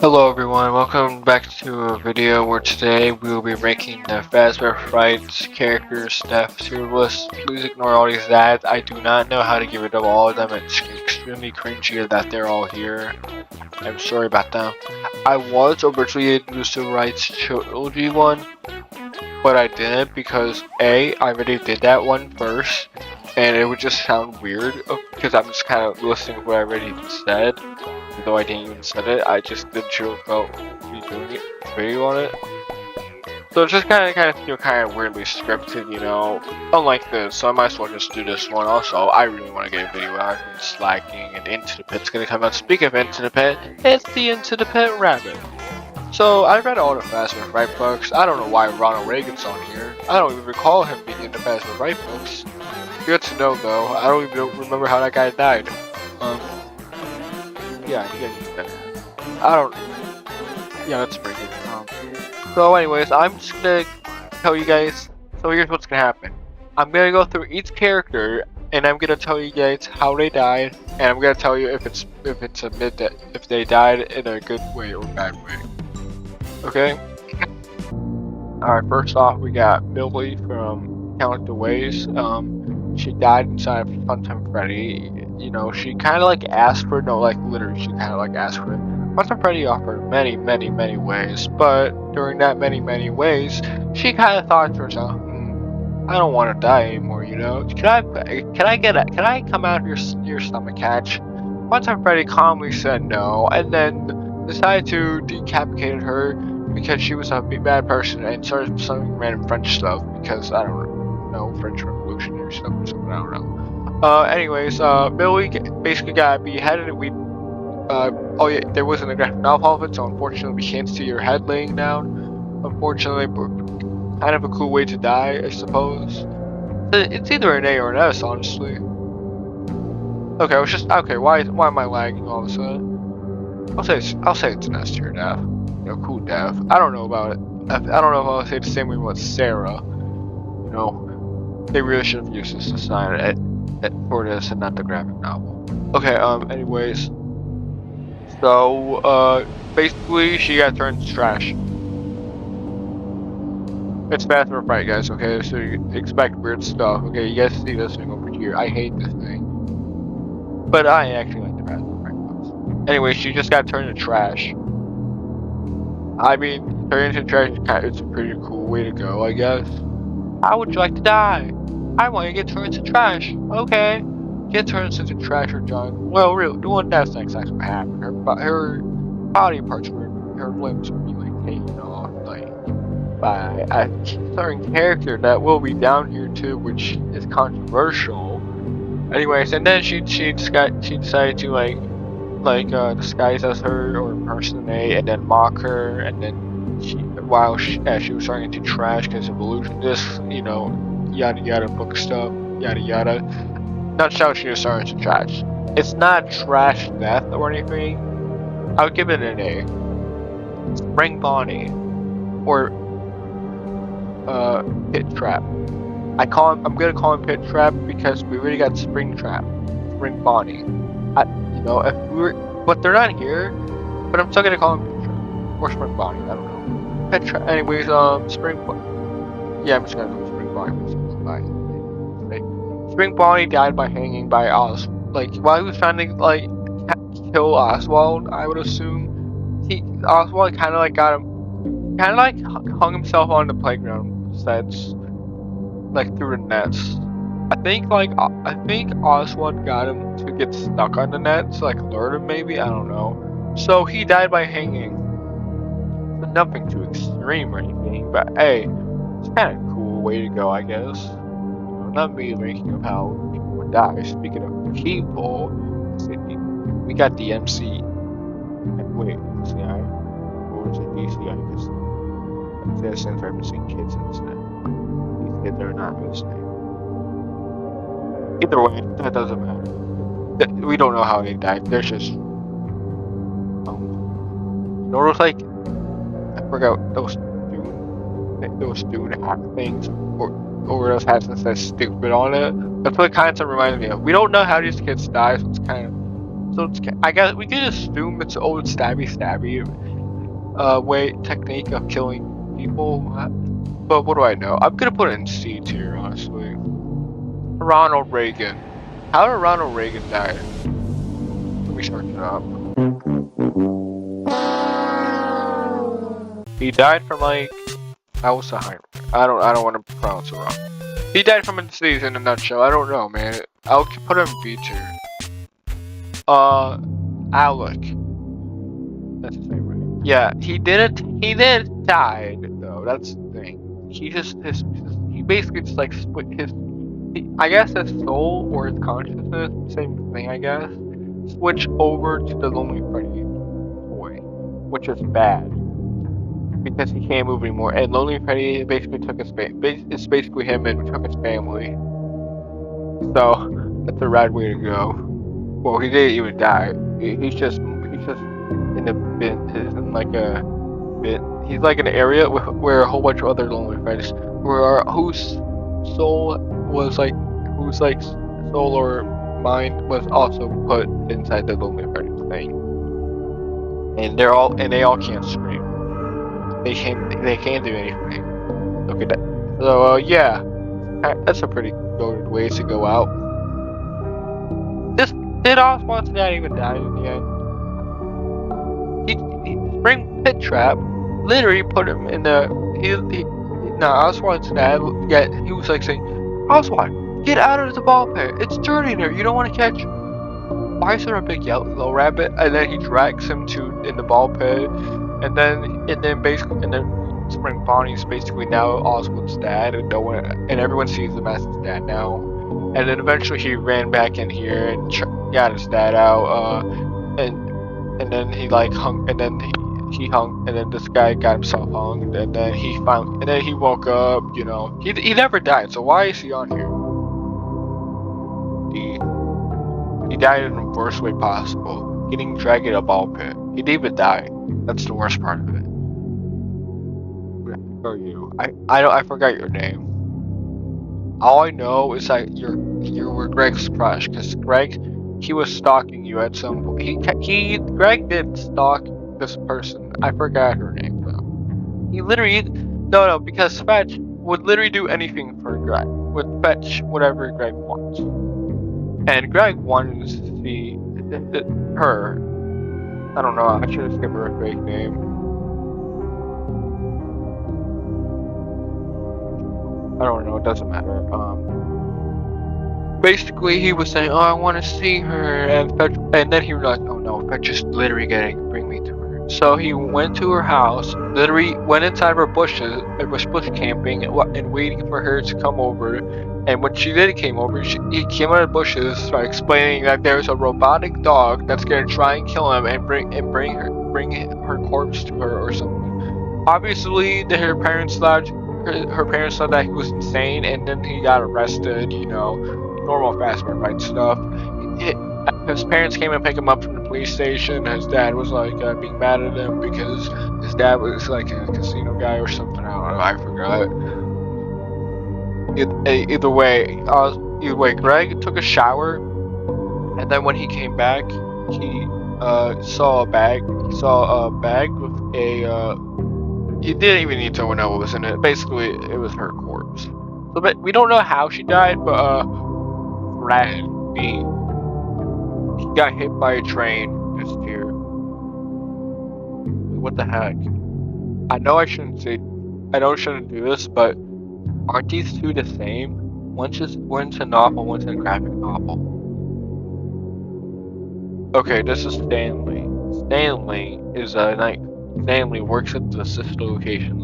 Hello everyone, welcome back to a video where today we will be ranking the Fazbear Fright characters, death tier list. Please ignore all these ads. I do not know how to get rid of all of them. It's extremely cringy that they're all here. I'm sorry about them. I was originally introduced to Wright's trilogy one, but I didn't because A, I already did that one first, and it would just sound weird because I'm just kind of listening to what I already said. Even though I didn't even said it, I just did chill about me doing it, video on it. So it's just kind of weirdly scripted, you know. Unlike this, so I might as well just do this one. Also, I really want to get a video out. It's slacking, and Into the Pit's gonna come out. Speaking of Into the Pit, it's the Into the Pit rabbit. So I read all the Fazbear Fright books. I don't know why Ronald Reagan's on here. I don't even recall him being in the Fazbear Fright books. Good to know though. I don't even remember how that guy died. Yeah, you guys use that. I don't. Yeah, that's pretty good. So, anyways, I'm just gonna tell you guys. So here's what's gonna happen. I'm gonna go through each character, and I'm gonna tell you guys how they died, and I'm gonna tell you if they died in a good way or bad way. Okay. All right. First off, we got Millie from Count the Ways. She died inside of Funtime Freddy. You know, she kind of like asked for it. No, like literally, she kind of like asked for it. Funtime Freddy offered many ways, but during that many ways, she kind of thought to herself, I don't want to die anymore. You know, can I come out of your stomach hatch? Funtime Freddy calmly said no, and then decided to decapitate her because she was a bad person and started some random French stuff because I don't know, French Revolutionary stuff or something. I don't know. Anyways, Billy basically got beheaded. Oh yeah, there wasn't a graphic novel of it, so unfortunately we can't see her head laying down. Unfortunately, but kind of a cool way to die, I suppose. It's either an A or an S, honestly. Okay, why am I lagging all of a sudden? I'll say it's an S tier death. You know, cool death. I don't know about it. I don't know if I'll say the same way about Sarah. You know, they really should have used this design for this and not the graphic novel. Okay, anyways. So, basically, she got turned to trash. It's Fazbear Fright, guys, okay? So you expect weird stuff, okay? You guys see this thing over here. I hate this thing. But I actually like the Fazbear Fright books. Anyway, she just got turned to trash. I mean, turning into trash is a pretty cool way to go, I guess. How would you like to die? I want to get turned into trash. Okay. Get turned into trash or junk. Well, really, the one that's next actually what happened. Her body parts her limbs would be like taken off, like by a certain character that will be down here too, which is controversial. Anyways, and then she decided to disguise as her or impersonate and then mock her, and then as she was turning into trash because of illusion, this, you know, yada yada book stuff, yada yada. Nutshell, she was starting to trash. It's not trash death or anything. I would give it an A. Spring Bonnie or Pit Trap. I'm gonna call him Pit Trap because we already got Spring Trap, Spring Bonnie. You know, but they're not here. But I'm still gonna call him Pit Trap or Spring Bonnie. I don't know. Pit Trap. Anyways, Spring. Yeah, I'm just gonna call Spring Bonnie. Spring Bonnie died by hanging by like while he was trying to like kill Oswald, I would assume. Oswald kind of like got him, kind of like hung himself on the playground sets, like through the nets. I think Oswald got him to get stuck on the nets, like lured him maybe, I don't know. So he died by hanging. So nothing too extreme or anything, but hey, it's kind of a cool way to go, I guess. Not me thinking of how people would die. Speaking of people, we got the MC. Wait, MCI? Or is it DCI? Because that stands for missing kids in this name. These kids are not missing. Either way, that doesn't matter. We don't know how they died. There's just. You know, it was like. I forgot those dune hack things. Over those hats and says stupid on it. That's what it kind of reminds me of. We don't know how these kids die, so it's I guess we can assume it's old stabby. technique of killing people. But what do I know? I'm gonna put it in C tier, honestly. Ronald Reagan. How did Ronald Reagan die? Let me search it up. He died from like Alzheimer's. I don't want to pronounce it wrong. He died from a disease in a nutshell. I don't know, man. I'll put him B tier. Alec. That's his name, right? Yeah, he didn't die though. That's the thing. He basically just like split I guess his soul or his consciousness, same thing I guess, switched over to the Lonely Freddy toy, which is bad because he can't move anymore. And Lonely Freddy basically took his it's basically him and took his family. So that's a rad way to go. Well, he didn't even die. He's just in a bit, in like a bit. He's like an area where a whole bunch of other Lonely Freddy's, whose soul was like, whose like soul or mind was also put inside the Lonely Freddy's thing. And they all can't scream. They can't do anything. Okay, so yeah, that's a pretty good way to go out. Did Oswald's dad even die in the end? He Spring Pit Trap literally put him in the Oswald's dad. Yeah, he was like saying, Oswald, get out of the ball pit. It's dirty in there. You don't want to catch. Why is there a big yellow rabbit? And then he drags him in the ball pit, and then Spring Bonnie's basically now Oswald's dad, and everyone sees him as his dad now. And then eventually he ran back in here and got his dad out, and then he like hung, and then he hung, and then this guy got himself hung, and then he woke up. You know, he never died. So why is he on here? He died in the worst way possible, getting dragged in a ball pit. He didn't even die. That's the worst part of it. Who are you? I forgot your name. All I know is that you were Greg's crush, because Greg, he was stalking you at some point. Greg did stalk this person. I forgot her name though. He literally because Fetch would literally do anything for Greg. Would fetch whatever Greg wants. And Greg wanted to see her. I don't know. I should have given her a fake name. I don't know, it doesn't matter. Basically, he was saying, "Oh, I want to see her," and then he was like, "Oh no, Fetch is literally bring me to her." So he went to her house, literally went inside her bushes. It was bush camping and waiting for her to come over. And when she did came over, he came out of the bushes, started explaining that there's a robotic dog that's gonna try and kill him and bring her corpse to her or something. Obviously, her parents thought that he was insane, and then he got arrested. You know, normal Fazbear Fright stuff. His parents came and picked him up from the police station. His dad was like being mad at him because his dad was like a casino guy or something. I don't know. I forgot. Either way, Greg took a shower, and then when he came back, he saw a bag. He saw a bag with a. He didn't even need to know what was in it. Basically, it was her corpse. So, but we don't know how she died, but Brad B. He got hit by a train. This year. What the heck? I know I shouldn't do this, but aren't these two the same? One's a novel, one's a graphic novel. Okay, this is Stanley. Stanley is a night. Stanley works at the sister location.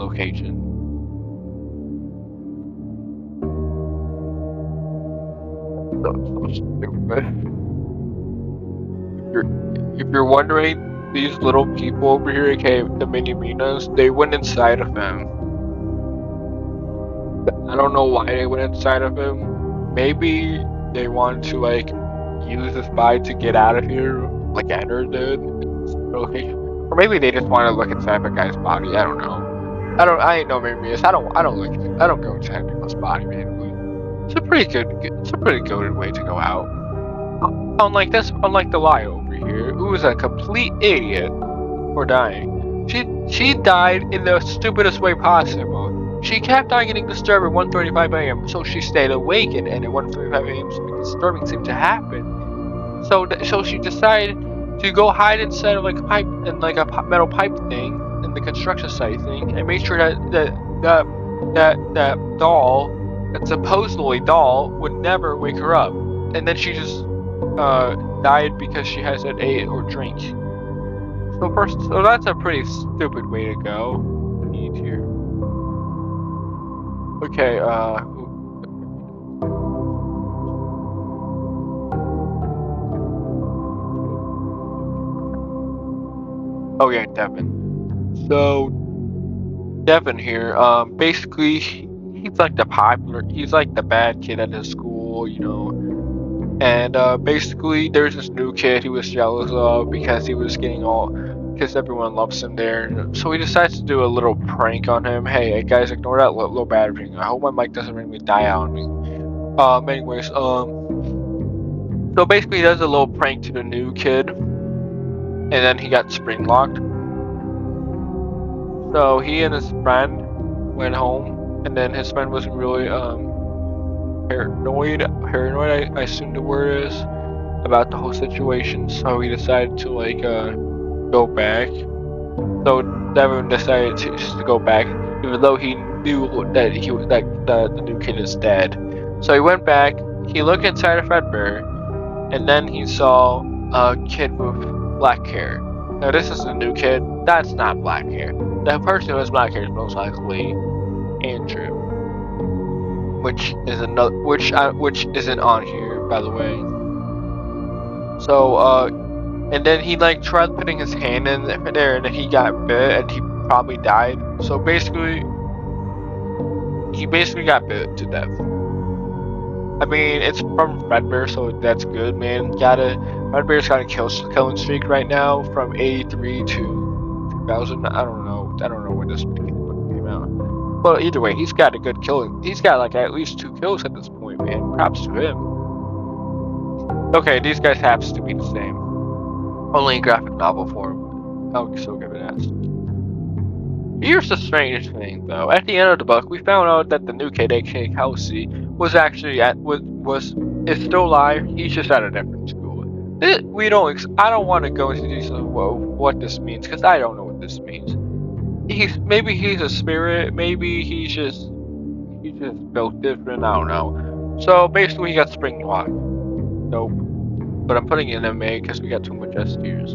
That's so stupid. If you're wondering, these little people over here, okay, the mini Minas, they went inside of him. I don't know why they went inside of him. Maybe they wanted to like use this body to get out of here, like Ender did. Location. Or maybe they just want to look inside the guy's body. I don't know. I ain't no Minas. I don't go inside people's body randomly. It's a pretty good way to go out. Unlike the lie over here, who is a complete idiot for dying. She died in the stupidest way possible. She kept on getting disturbed at 1:35 a.m. So she stayed awake, and at 1:35 a.m. something disturbing seemed to happen. So she decided to go hide inside of like a pipe and like a metal pipe thing in the construction site thing, and make sure that doll, that supposedly doll, would never wake her up. And then she just died because she hasn't ate or drink. So that's a pretty stupid way to go. Need here. Okay. Oh yeah, Devin. So Devin here, basically he's like he's like the bad kid at his school, you know. And basically there's this new kid he was jealous of because because everyone loves him there. So he decides to do a little prank on him. Hey guys, ignore that low battery. I hope my mic doesn't randomly die out on me. Anyways, so basically he does a little prank to the new kid, and then he got spring locked. So he and his friend went home, and then his friend wasn't really paranoid, I assume the word is, about the whole situation. So he decided to like go back. So Devin decided to go back, even though he knew that the new kid is dead. So he went back. He looked inside a Fazbear, and then he saw a kid with black hair. Now this is a new kid. That's not black hair. The person who has black hair is most likely Andrew, which isn't on here, by the way. So and then he like tried putting his hand in there, and then he got bit, and he probably died. So basically, he got bit to death. I mean, it's from Fazbear, so that's good, man. Fazbear's got a killing streak right now from 83 to 2000. I don't know when this came out. But either way, he's got a good killing. He's got like at least 2 kills at this point, man. Props to him. Okay, these guys have to be the same. Only in graphic novel form. I'll still give it S. Here's the strange thing, though. At the end of the book, we found out that the new kid, aka Kelsey, was actually is still alive. He's just at a different school. I don't want to go into details of what this means, because I don't know what this means. Maybe he's a spirit. Maybe he's just built different. I don't know. So basically, he got spring locked. Nope. But I'm putting it in MA because we got too much S tiers.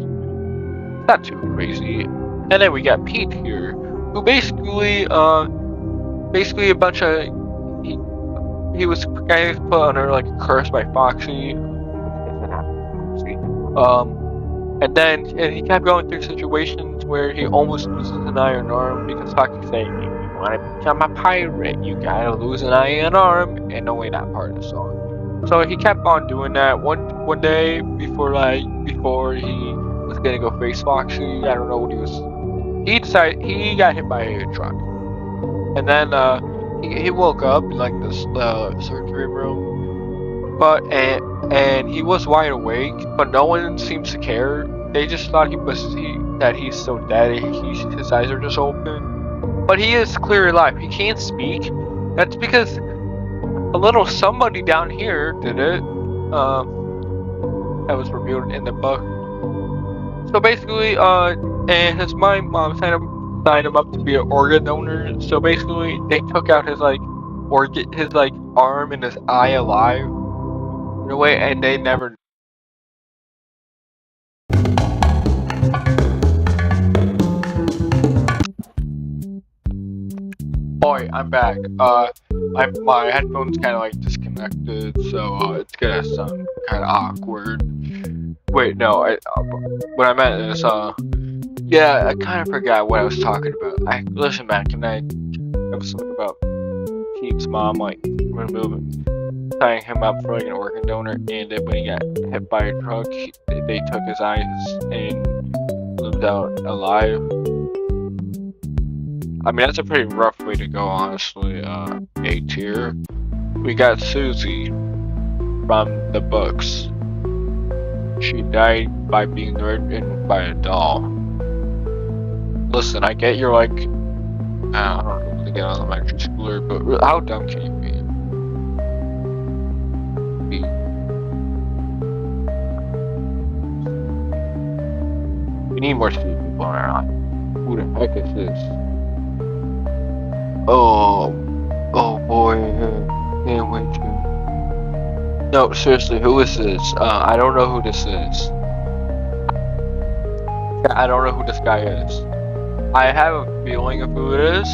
Not too crazy. And then we got Pete here, who basically a bunch of he was kind of put under like a curse by Foxy. And he kept going through situations where he almost loses an iron arm because Foxy saying, "If you want to become a pirate, you gotta lose an iron arm," and only that part of the song. So he kept on doing that. One day before he was gonna go face Foxy, I don't know what he was. He decided he got hit by a truck, and then he woke up in like this surgery room, and he was wide awake, but no one seems to care. They just thought that he's so dead. His eyes are just open, but he is clearly alive. He can't speak. That's because a little somebody down here did it. That was revealed in the book. So basically, and his mom signed him up to be an organ donor. So basically, they took out his arm and his eye alive in a way, and they never. Boy, I'm back. My headphones kind of like disconnected, so it's gonna sound kind of awkward. Wait, no, what I meant is yeah, I kind of forgot what I was talking about. I listened back and I was something about Pete's mom like tying him up for like an organ donor, and then when he got hit by a truck, they took his eyes and lived out alive. I mean, that's a pretty rough way to go, honestly. A tier. We got Susie from the books. She died by being lured in by a doll. listen, I get you're like, I don't know, to get on the elementary schooler, but how dumb can you be? We need more stupid people in our life. Who the heck is this? Oh boy, can't wait to. No, seriously, who is this? I don't know who this is. I don't know who this guy is. I have a feeling of who it is.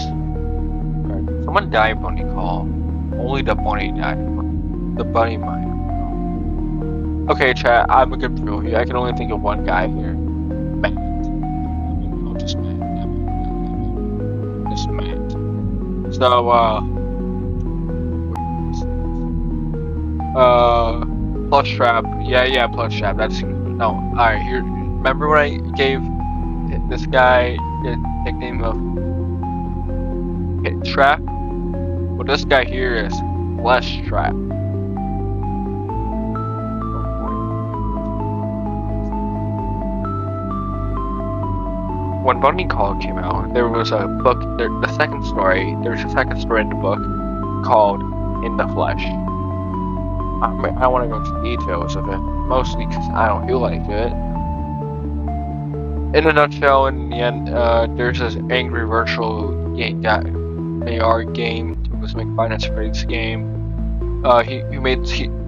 Someone died, bunny call. Only the bunny died. The bunny might. Okay, chat, I'm a good fool here. I can only think of one guy here. Matt. Just Matt. Just Matt. So, Plush Trap. Yeah, Plush Trap. That's no. Alright, here. Remember when I gave this guy the nickname of Hit Trap? Well, this guy here is Flesh Trap. When Bunny Call came out, there was a book. The second story. There's a second story in the book called In the Flesh. I want to go into details of it, mostly because I don't feel like it. In a nutshell, in the end, there's this angry virtual game, AR game. It was like Finance Freddy's game. He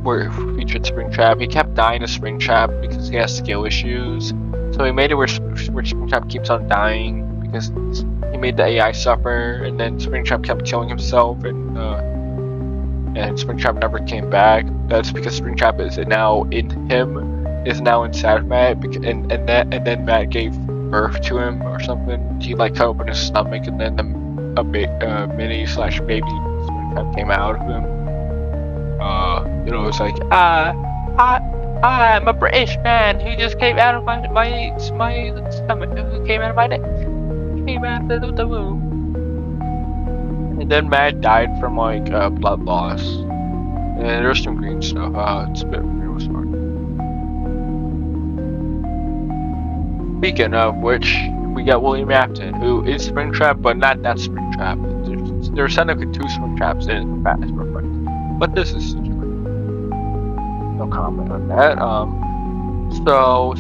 where featured Springtrap. He kept dying to Springtrap because he has skill issues. So he made it where Springtrap keeps on dying because he made the AI suffer, and then Springtrap kept killing himself, and Springtrap never came back. That's because Springtrap is now in him, is now inside of Matt, and then Matt gave birth to him or something. He like cut open his stomach, and then a mini / baby Springtrap came out of him. It's like I'm a British man who just came out of my stomach, who came out of my neck, came out of the womb. And then Matt died from like blood loss. And there's some green stuff. It's a bit real smart. Speaking of which, we got William Afton, who is Springtrap, but not that Springtrap. There's technically 2 Springtraps in Fazbear Fright, but this is no comment on that. So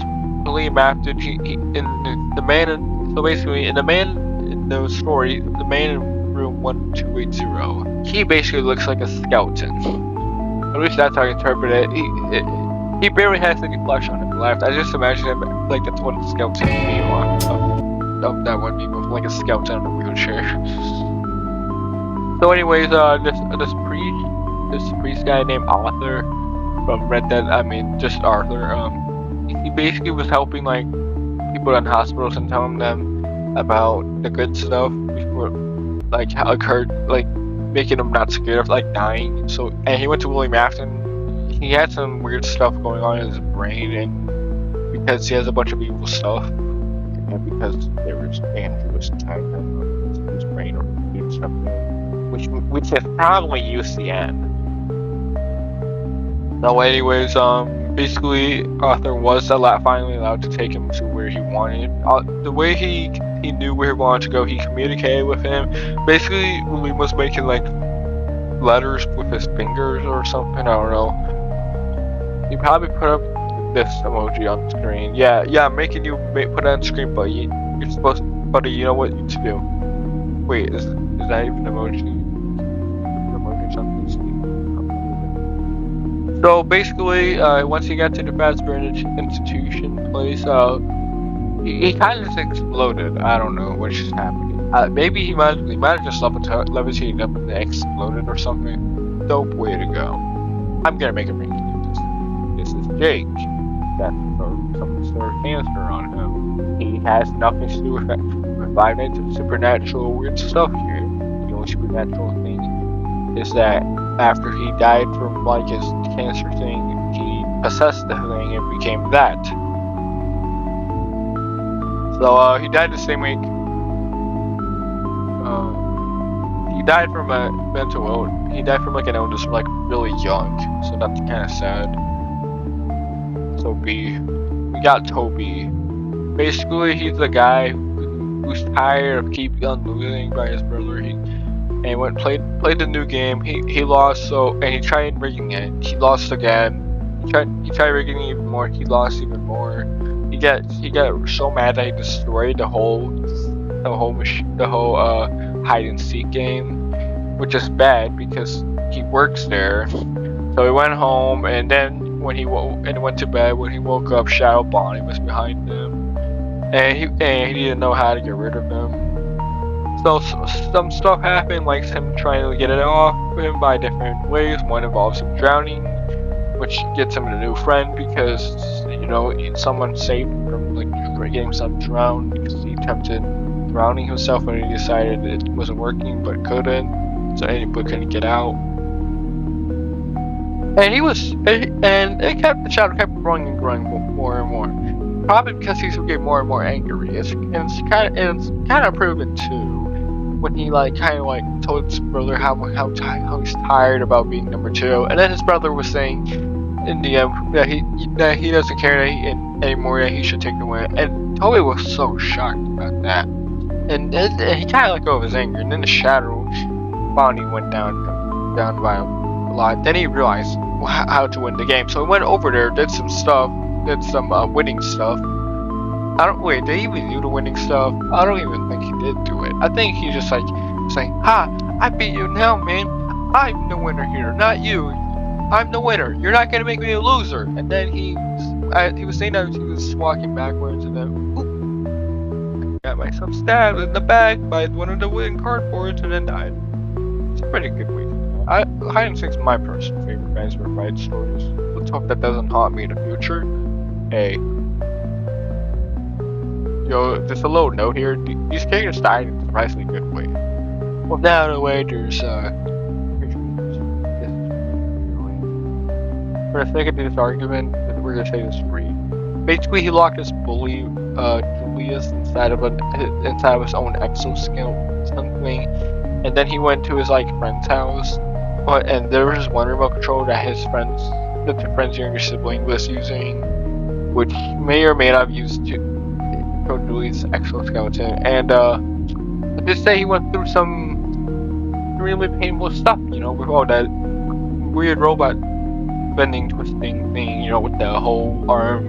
William Afton, basically in the story, the man in room 1280, he basically looks like a skeleton. At least that's how I interpret it. He barely has any flesh on him left. I just imagine him like that's one skeleton meme of that one meme of like a skeleton in a wheelchair. So anyways, this priest guy named Arthur from Red Dead, just Arthur, he basically was helping like people in hospitals and telling them about the good stuff before like how occurred, like making them not scared of like dying. So, and he went to William Afton. He had some weird stuff going on in his brain, and because he has a bunch of evil stuff, and because there was Andrews inside his brain or weird stuff, which is probably UCN. So anyways, basically Arthur was finally allowed to take him to where he wanted. The way he knew where he wanted to go, he communicated with him. Basically, William was making like letters with his fingers or something, I don't know. He probably put up this emoji on the screen. Yeah, I'm making you put it on the screen, but you're supposed to, buddy, you know what to do. Wait, is that even emoji? Emoji something? So basically, once he got to the Fazbear institution place, he kind of just exploded. I don't know what just happened. Maybe he might have just levitated up and exploded or something. Dope way to go. I'm gonna make a ring. This is Jake. That's some sort of cancer on him. He has nothing to do with Five Nights of Supernatural weird stuff here. The only supernatural thing is that after he died from like his cancer thing, he possessed the thing and became that. So he died the same week. He died from a mental illness. He died from like an illness from like really young. So that's kind of sad. So we got Toby. Basically, he's the guy who was tired of keep on losing by his brother. He went played the new game. He lost, and he tried rigging it. He lost again. He tried rigging it even more. He lost even more. He got so mad that he destroyed the whole hide and seek game, which is bad because he works there. So he went home, and then when he went to bed, when he woke up, Shadow Bonnie was behind him, and he didn't know how to get rid of him. So some stuff happened, like him trying to get it off him by different ways. One involves him drowning, which gets him a new friend because someone saved him from getting some drowned because he attempted drowning himself when he decided it wasn't working but couldn't, so anybody couldn't get out. And the shadow kept growing and growing more and more. Probably because he's getting more and more angry. It's kind of proven too when he told his brother how he's tired about being number 2, and then his brother was saying in the end that he doesn't care anymore, that he should take the win. And Toby was so shocked about that, and he kind of let go of his anger. And then the shadow Bonnie went down by a lot. Then he realized how to win the game, so he went over there, did some winning stuff. Did he even do the winning stuff? I don't even think he did do it. I think he just saying, "Ha! I beat you now, man. I'm the winner here, not you. I'm the winner. You're not gonna make me a loser." And then he was saying that he was walking backwards, and then got myself stabbed in the back by one of the wooden cardboards, and then died. It's a pretty good way to die. Hide and Seek's my personal favorite Fazbear Fright stories. Let's hope that doesn't haunt me in the future. Hey. Yo, just a little note here. These characters died in a surprisingly good way. Well, now the way there's for the sake of this argument, we're gonna say this free. Basically, he locked his bully, Julius, inside of his own exoskeleton something, and then he went to his friend's house, and there was one remote control that the friend's younger sibling was using, which may or may not have used to control Julius' exoskeleton. And let's just say he went through some really painful stuff, with all that weird robot bending, twisting thing, with the whole arm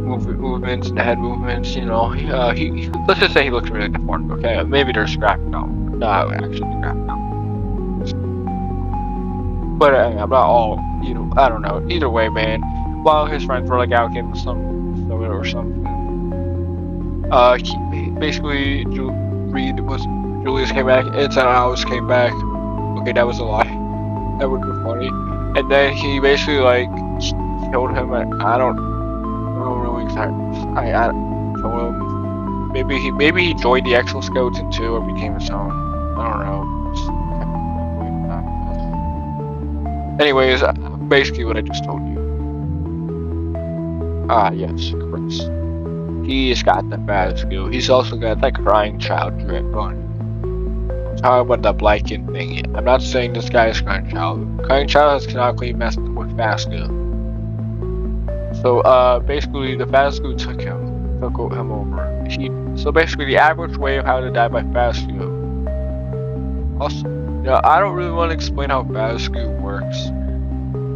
movements, the head movements, he let's just say he looks really deformed, okay? Maybe there's graphic novel. No, actually graphic novel. But I'm not all, I don't know. Either way, man, while his friends were out giving some soda or something, basically Julius came back, and Alice came back. Okay, that was a lie. That would be funny. And then he basically killed him. I don't know exactly. I told him maybe he joined the exoskeleton too, or became his own. I don't know. Anyways, basically what I just told you. Yes, Chris. He's got the bad skill. He's also got that crying child drip on. Talk about the blanket thing. I'm not saying this guy is crying child. Crying child has canonically messed with Fazbear. So basically the Fazbear took him over. So basically the average way of how to die by Fazbear. Also, I don't really want to explain how Fazbear works.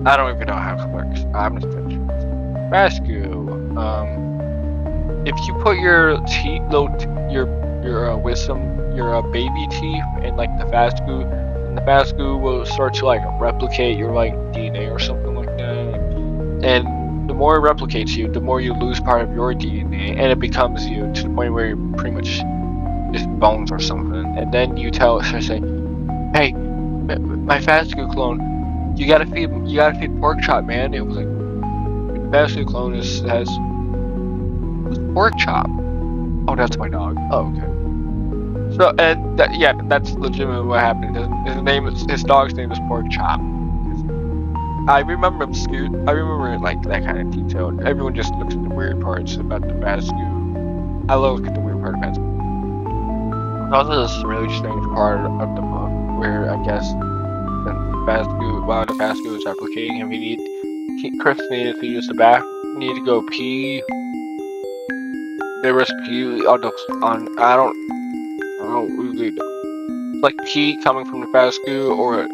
I don't even know how it works. I'm just finishing. Fazbear. If you put your teeth, your wisdom, your baby teeth in the Fazbear, and the Fazbear will start to replicate your DNA or something like that. And the more it replicates you, the more you lose part of your DNA, and it becomes you to the point where you're pretty much just bones or something. And then you say, "Hey, my Fazbear clone, you gotta feed pork chop, man." It was the Fazbear clone has pork chop. Oh, that's my dog. Oh, okay. So, and that's legitimately what happened. His dog's name is Pork Chop. I remember him that kind of detail. Everyone just looks at the weird parts about the Fazbear. I look at the weird part of Fazbear. Also, this really strange part of the book where I guess while the Fazbear was replicating him, Chris needed to use the bathroom. Needed to go pee. there was pee on the I don't really know. Like pee coming from the basket or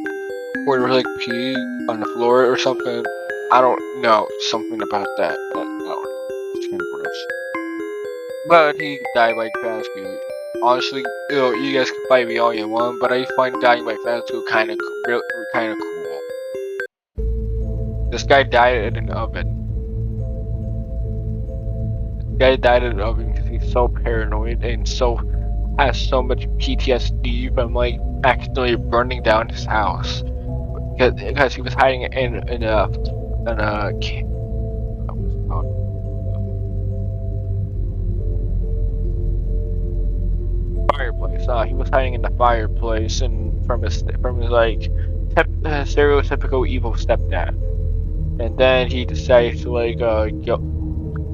there was like pee on the floor or something. I don't know something about that. I don't know. It's kind of gross. But he died by basket. Honestly, you guys can fight me all you want, but I find dying by basket kind of cool. This guy died in an oven. This guy died in an oven because he's so paranoid and has so much PTSD from like accidentally burning down his house because he was hiding in a fireplace. He was hiding in the fireplace and from his like stereotypical evil stepdad. And then he decided to like go.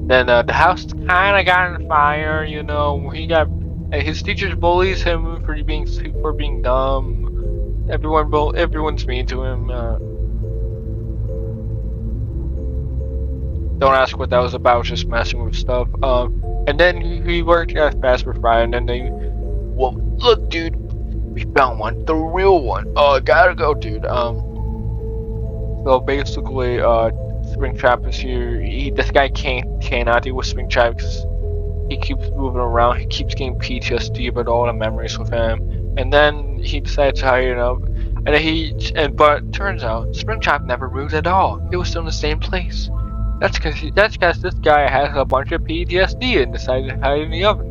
Then the house kind of got on fire. You know, his teachers bullies him for being dumb. Everyone's mean to him. Don't ask what that was about. Just messing with stuff. And then he worked at Fazbear Fright, and then well, look, dude, we found one, the real one. Gotta go, dude. So basically, Springtrap is here. This guy cannot deal with Springtrap because he keeps moving around. He keeps getting PTSD about all the memories with him. And then he decides to hire it up. But turns out Springtrap never moved at all. It was still in the same place. That's because this guy has a bunch of PTSD and decided to hide in the oven.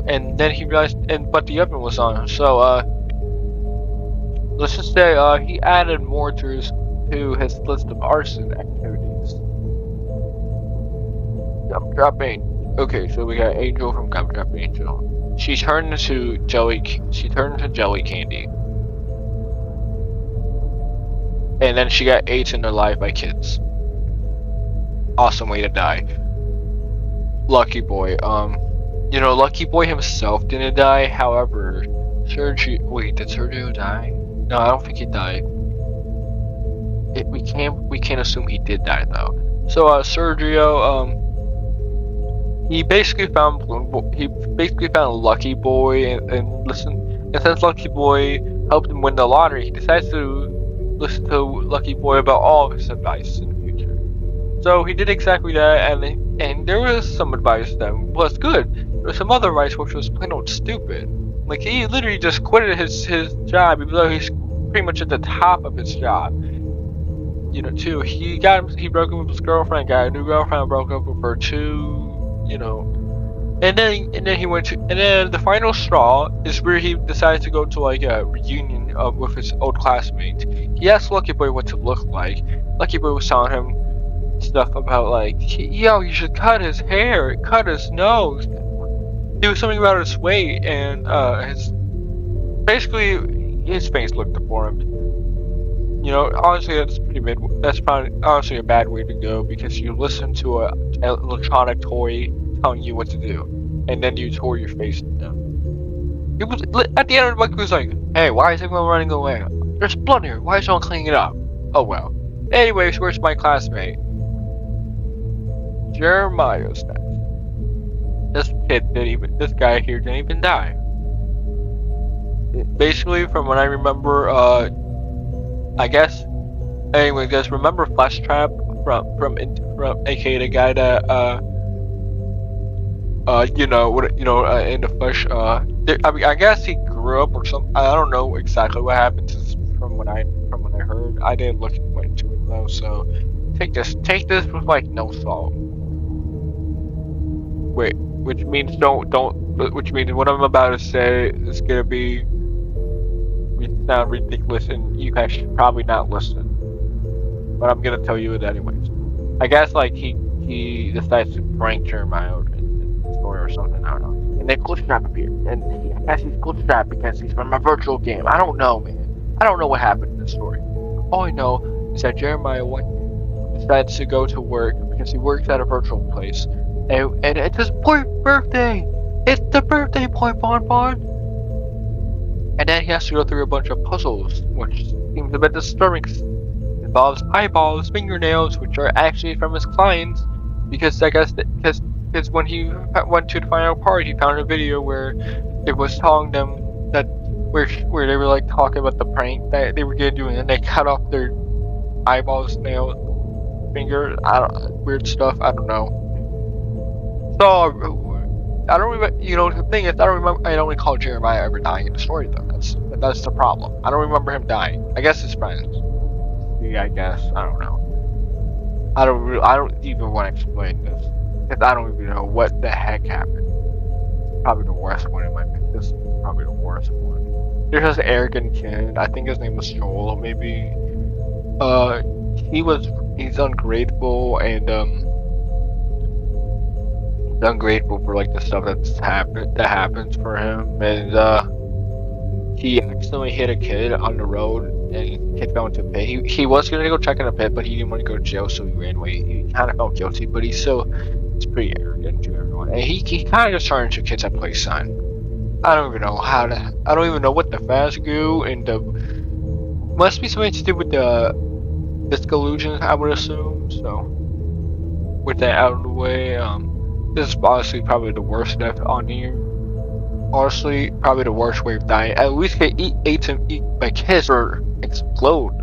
And then he realized, but the oven was on. So let's just say he added mortars to his list of arson activities. Gumdrop Okay, so we got Angel from Gumdrop Angel. She turned into jelly candy. And then she got eaten alive by kids. Awesome way to die. Lucky Boy. Lucky Boy himself didn't die. However, did Sergio die? No, I don't think he died. We can't assume he did die though. So Sergio, he basically found Lucky Boy and since Lucky Boy helped him win the lottery, he decides to listen to Lucky Boy about all of his advice in the future. So he did exactly that, and there was some advice that was good. There was some other advice which was plain old stupid. Like he literally just quitted his job, even though he's pretty much at the top of his job. He broke up with his girlfriend, got a new girlfriend, broke up with her too. And then the final straw is where he decides to go to like a reunion with his old classmates. He asked Lucky Boy what to look like. Lucky Boy was telling him stuff about like, you should cut his hair, cut his nose, do something about his weight, and his face looked deformed. Honestly, that's probably honestly a bad way to go because you listen to an electronic toy telling you what to do, and then you tore your face down. At the end of the book, he was like, "Hey, why is everyone running away? There's blood here. Why is someone cleaning it up?" Oh well. Anyways, where's my classmate? Jeremiah's next. This guy here didn't even die. Basically, from what I remember, I guess. Anyway, guys, remember Flash Trap from aka the guy that in the flesh. I guess he grew up or something. I don't know exactly what happened from what I heard. I didn't look into it though, so take this with like no salt. Wait, which means which means what I'm about to say is gonna sound ridiculous, and you guys should probably not listen. But I'm gonna tell you it anyways. I guess like he decides to prank Jeremiah in the story or something. I don't know. And then Glitchtrap appeared, and I guess he's Glitchtrap because he's from a virtual game. I don't know, man. I don't know what happened in the story. All I know is that Jeremiah decides to go to work because he works at a virtual place, and it's his birthday. It's the birthday boy bonbon. And then he has to go through a bunch of puzzles, which seems a bit disturbing because it involves eyeballs, fingernails, which are actually from his clients, because I guess because when he went to the final part, he found a video where it was telling them that where they were like talking about the prank that they were gonna do, and then they cut off their eyeballs, nail, finger, weird stuff. I don't know. So I don't remember. You know, the thing is, I don't remember. I don't recall Jeremiah ever dying in the story though. That's the problem. I don't remember him dying. I guess his friends. Yeah, I guess. I don't know. I don't even want to explain this because I don't even know what the heck happened. Probably the worst one in my opinion. This is probably the worst one. There's this arrogant kid. I think his name was Joel. Maybe. He's ungrateful and ungrateful for like the stuff that happens for him, and he accidentally hit a kid on the road and the kid fell into a pit. He was gonna go check in a pit, but he didn't want to go to jail, so he ran away. He kind of felt guilty, but he's pretty arrogant to everyone, and he kind of just turned into kids that play son. I don't even know what the fast goo and the must be something to do with the physical illusion, I would assume. So with that out of the way, this is honestly probably the worst death on here. Honestly, probably the worst way of dying. At least get ate like his or explode.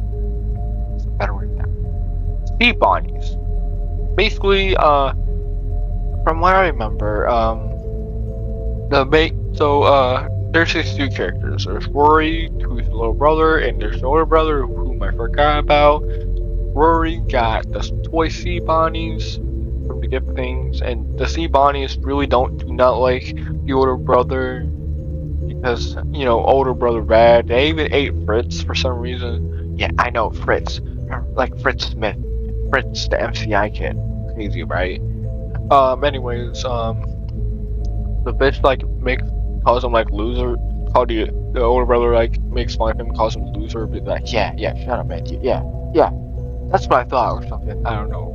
It's a better way of dying. Sea bonnies. Basically, from what I remember, there's these two characters. There's Rory, who's the little brother, and there's the older brother, whom I forgot about. Rory got the toy sea bonnies from the gift things, and the sea bonnies really do not like the older brother because, you know, older brother bad. They even ate Fritz for some reason. Yeah, I know, Fritz. Like Fritz Smith. Fritz, the MCI kid. Crazy, right? Anyways, the bitch like calls him like loser. Called the older brother like makes fun of him, calls him loser, but like yeah, shut up, man. Yeah, that's what I thought or something. I don't know.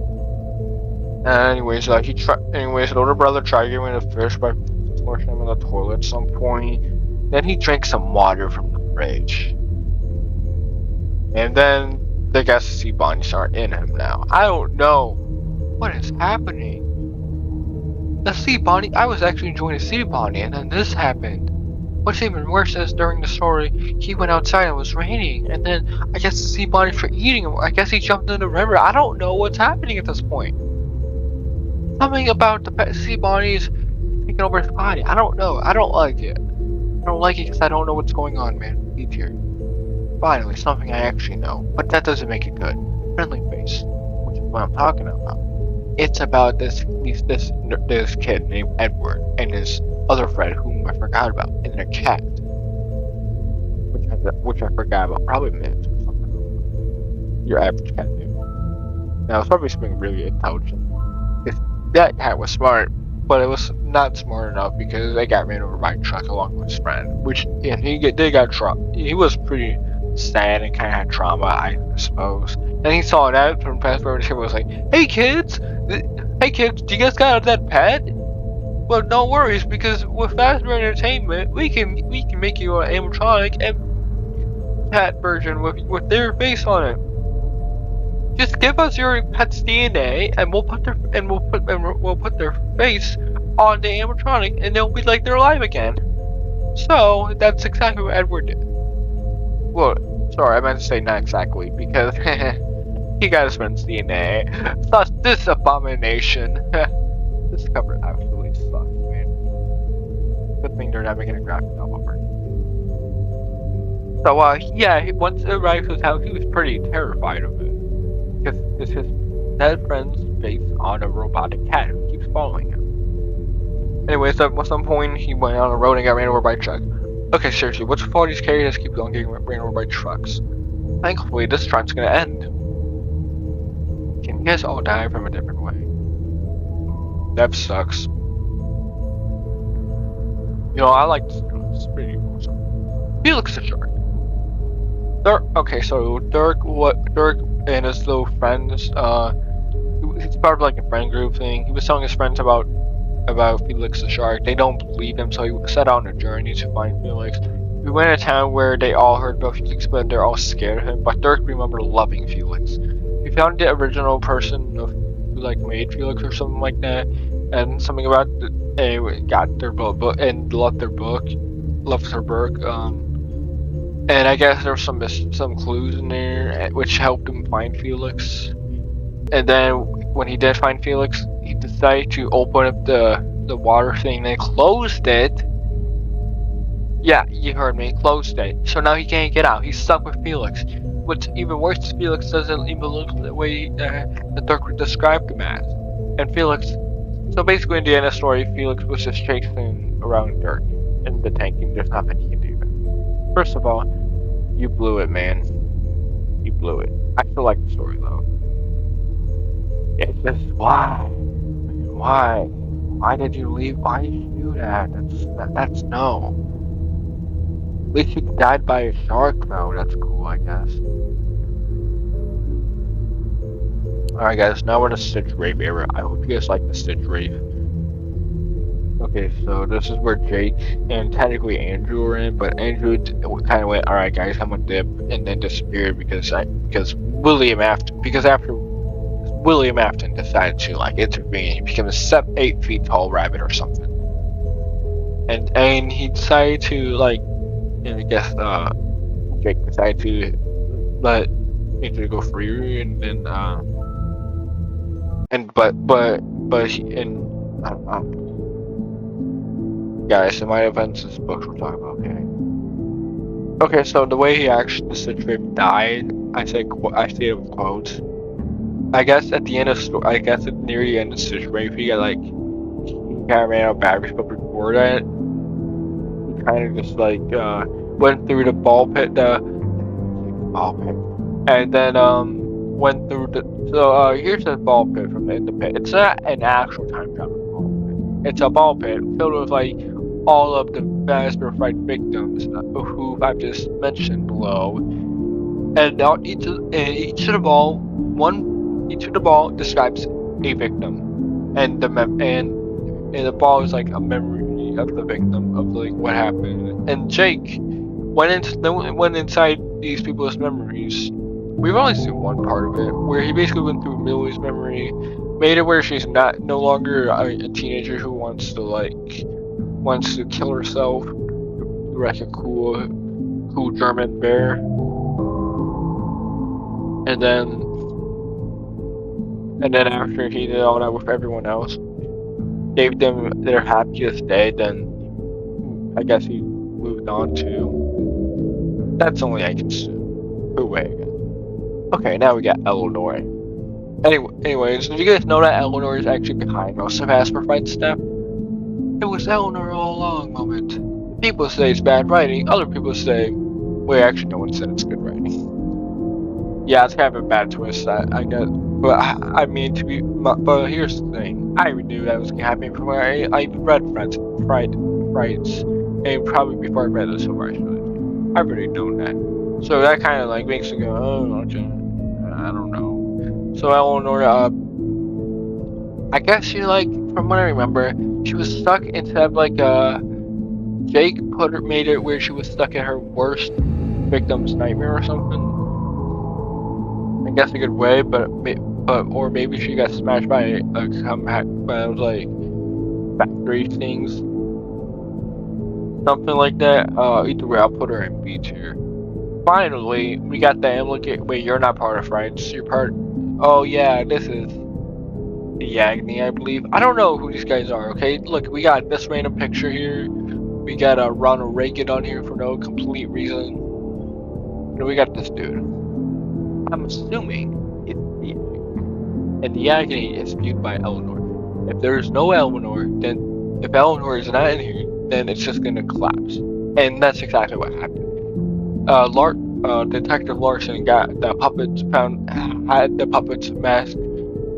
Anyways, the older brother tried getting rid of fish by flushing him in the toilet at some point. Then he drank some water from the fridge, and then I guess the sea bonnies aren't in him now. I don't know what is happening. The sea bonnie, I was actually enjoying the sea bonnie, and then this happened. What's even worse is during the story, he went outside and it was raining, and then I guess the sea bonnies were eating him. I guess he jumped in the river. I don't know what's happening at this point. Something about the sea bonnies taking over his body. I don't know. I don't like it. I don't like it because I don't know what's going on, man. Deep here. Finally, something I actually know, but that doesn't make it good. Friendly face, which is what I'm talking about. It's about this kid named Edward and his other friend whom I forgot about, and their cat, which I forgot about. Probably Mint or something. Your average cat name. Now it's probably something really intelligent. That cat was smart, but it was not smart enough because they got ran over by a truck along with his friend. They got trauma. He was pretty sad and kind of had trauma, I suppose. And he saw that from Fazbear Fright and was like, hey kids, do you guys got that pet? Well, no worries, because with Fazbear Entertainment, we can make you an animatronic and pet version with their face on it. Just give us your pet's DNA, and we'll put their face on the animatronic, and they'll be like they're alive again. So that's exactly what Edward did. Well, sorry, I meant to say not exactly, because he got his friend's DNA. Thus, this abomination. This cover absolutely sucks, man. Good thing they're not making a graphic novel for it. So, yeah, once it arrived at his house, he was pretty terrified of it. Because his dead friend's face on a robotic cat who keeps following him. Anyways, at some point, he went on a road and got ran over by a truck. Okay, seriously, what's with all these characters keep going getting ran over by trucks? Thankfully, this truck's gonna end. Can you guys all die from a different way? That sucks. You know, I like this. It's pretty awesome. Felix the Shark. Dirk and his little friends, he's part of like a friend group thing. He was telling his friends about Felix the Shark. They don't believe him, so he set out on a journey to find Felix. We went to a town where they all heard about Felix, but they're all scared of him. But Dirk remembered loving Felix. He found the original person who like made Felix or something like that, and something about got their book and left their book, left her book. And I guess there were some clues in there which helped him find Felix. And then when he did find Felix, he decided to open up the water thing. They closed it. Yeah, you heard me. Closed it. So now he can't get out. He's stuck with Felix. What's even worse, Felix doesn't even look the way the Dark described him as. And Felix. So basically, in the end of the story, Felix was just chasing around Dirk in the tank, and there's nothing he can do. First of all, you blew it, man. You blew it. I still like the story though. It's just why? Why did you leave? Why did you do that? That's no. At least you died by a shark though. That's cool, I guess. Alright guys, now we're in the Stitch Rave area. I hope you guys like the Stitch Rave. Okay, so this is where Jake and technically Andrew are in, but Andrew kind of went, alright guys, I'm gonna dip, and then disappeared because William Afton decided to like intervene. He became a 8 feet tall rabbit or something. And he decided to like, and I guess Jake decided to let Andrew go free, and then guys, in my events, this book we're talking about. Okay, so the way he actually the Stitch Rave died, I say it with quotes. I guess at the end of near the end of Stitch Rave, he kind of ran out of batteries, but before that, he kind of just like went through the ball pit, and then went through here's the ball pit from the pit. It's not an actual time travel ball pit. It's a ball pit filled with like all of the Fazbear Fright victims who I've just mentioned below, and each of the ball describes a victim, and the ball is like a memory of the victim of like what happened. And Jake went inside these people's memories. We've only seen one part of it, where he basically went through Millie's memory, made it where she's no longer a teenager who wants to kill herself like a cool German bear. And then after he did all that with everyone else, gave them their happiest day, then I guess he moved on to. That's only I can assume. Away again. Okay, now we got Eleanor. Anyways, did you guys know that Eleanor is actually behind most of Fazbear Fright's stuff? It was Eleanor all along. Moment. People say it's bad writing. Other people say, wait, actually, no one said it's good writing. Yeah, it's kind of a bad twist. I guess. But I mean, but here's the thing. I already knew that was happening from where I read Frights, and probably before I read this over, I've already known that. So that kind of like makes me go, oh, I don't know. So Eleanor, I guess she from what I remember, she was stuck instead of Jake made it where she was stuck in her worst victim's nightmare or something. I guess a good way, but or maybe she got smashed by a comeback by those factory things, something like that. Either way, I'll put her in B tier. Finally, we got the Emily. Wait, you're not part of Frights. You're part. Oh yeah, this is the Agony, I believe. I don't know who these guys are. Okay, look, we got this random picture here. We got Ronald Reagan on here for no complete reason. And we got this dude. I'm assuming it's the Agony. And the Agony is viewed by Eleanor. If there's no Eleanor, then if Eleanor is not in here, then it's just gonna collapse. And that's exactly what happened. Detective Larson got the puppets had the puppet's mask.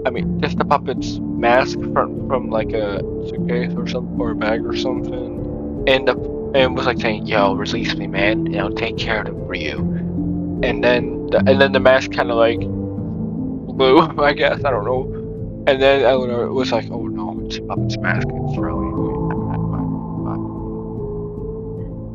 I mean, just the puppet's mask from like a suitcase or something, or a bag or something, and was like saying, "Yo, release me, man, and I'll take care of it for you." And then the mask kind of like blew, I guess, I don't know. And then Eleanor was like, "Oh no, it's puppet's mask. It's really."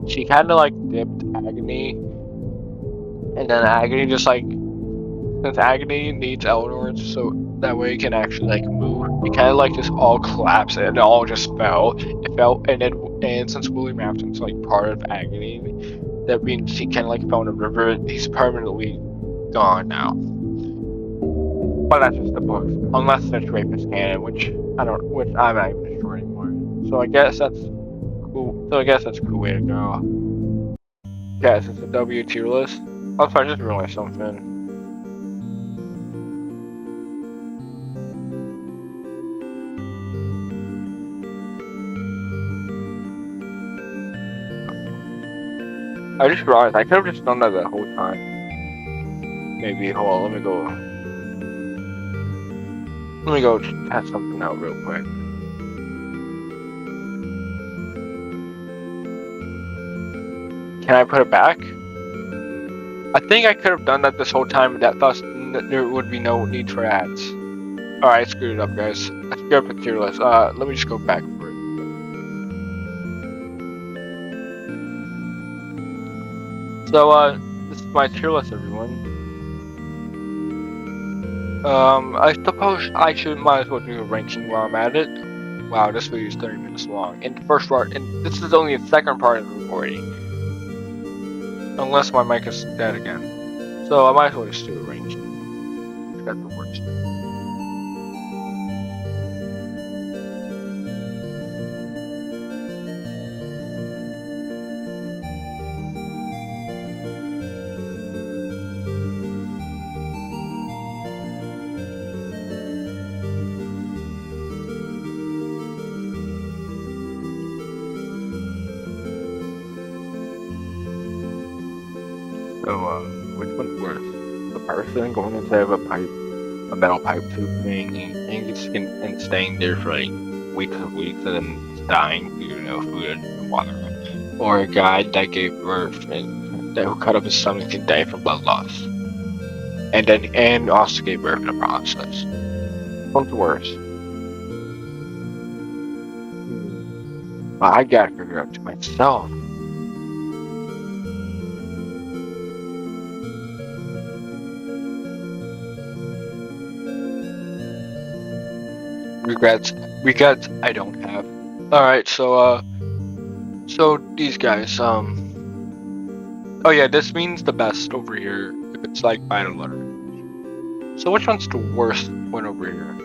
She kind of like dipped Agony, and then Agony just since Agony needs Eleanor, so that way it can actually move. it kind of like just all collapsed and it all just fell. It fell, and since William Afton's like part of Agony, that means he kind of like fell in a river. He's permanently gone now. But that's just the books, unless it's rapist canon, which I'm not even sure anymore. So I guess that's cool. So I guess that's a cool way to go. Guys, it's a W tier list. Also, I just realized something. I just realized I could have just done that the whole time. Maybe, hold on, let me go test something out real quick. Can I put it back? I think I could have done that this whole time, thus there would be no need for ads. Alright, I screwed it up, guys. I screwed up the tier list. Let me just go back for it. So, this is my tier list, everyone. I suppose might as well do a ranking while I'm at it. Wow, this video is 30 minutes long. And the first part, and this is only the second part of the recording. Unless my mic is dead again. So I might as well just do a ranking. That's the worst. So, which one's worse? The person going inside of a metal pipe tube thing, and staying there for like weeks and weeks and then dying due to no food and water. Or a guy that gave birth and who cut up his stomach and died from blood loss. And also gave birth in the process. Which one's worse? I gotta figure it out to myself. Regrets I don't have. Alright, so these guys, oh yeah, this means the best over here, if it's like by the letter. So which one's the worst one over here?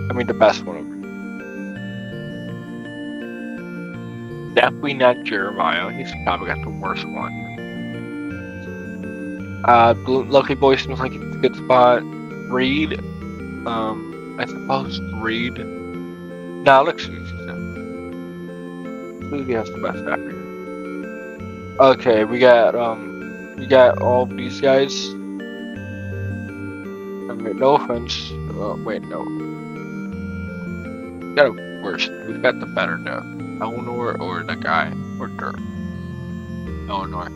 I mean the best one over here. Definitely not Jeremiah, he's probably got the worst one. Lucky Boy seems like it's a good spot. Reed, I suppose Reed. Nah, let's see. Who has the best after here? Okay, we got all of these guys. I mean, no offense. Wait, no. We got a worse. We've got the better though. Eleanor or the guy or Dirk. Eleanor.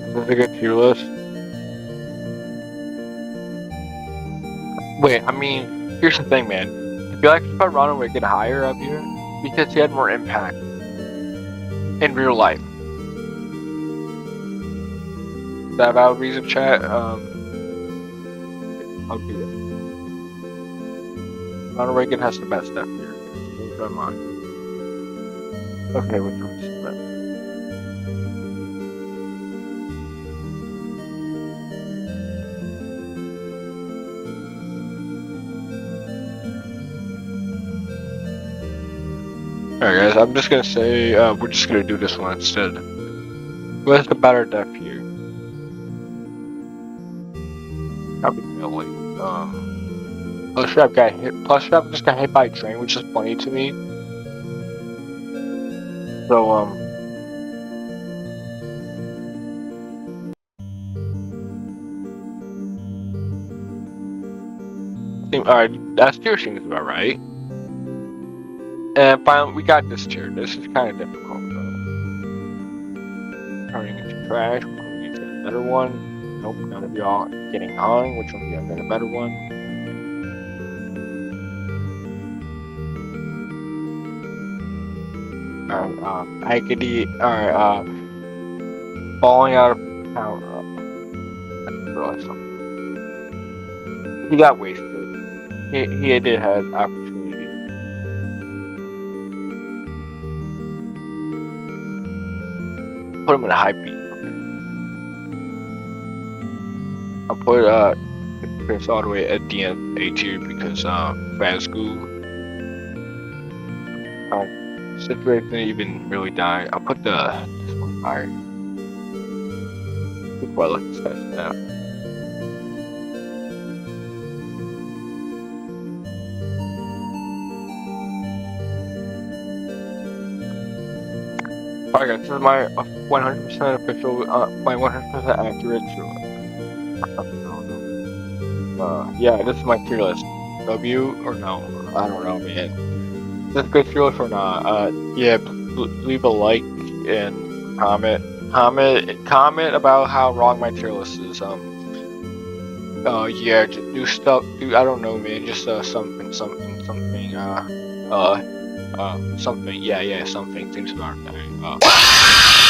This is a good tier list. Wait, I mean, here's the thing, man. I feel like if I Ronald would get higher up here because he had more impact in real life. Is that a valid reason, chat? I'll do it. Ronald Reagan has the best stuff here. Come on. Okay, which one's the best? Alright guys, I'm just gonna say, we're just gonna do this one instead. Who has the better death here? Probably Millie. Plus Strap just got hit by a train, which is funny to me. So, alright, that tier seems about right. And finally, we got this tier. This is kind of difficult, though. Turning into trash, we're going to get a better one. Nope, none of y'all getting hung, which one of y'all got a better one? Agony, alright, falling out of town. I just realized something. He got wasted. He did have opportunity. Put him in a high beat. I'll put Chris all the way at the end A tier because Fazbear situation didn't even really die. I'll put this one higher. People are looking at now. Alright guys, this is my 100% official, my 100% accurate yeah, this is my tier list. W or no? I don't know, man. Is this good tier list or not? Yeah, leave a like and comment about how wrong my tier list is. Yeah, do stuff. I don't know, man. Just something. Something. Yeah, something seems about right.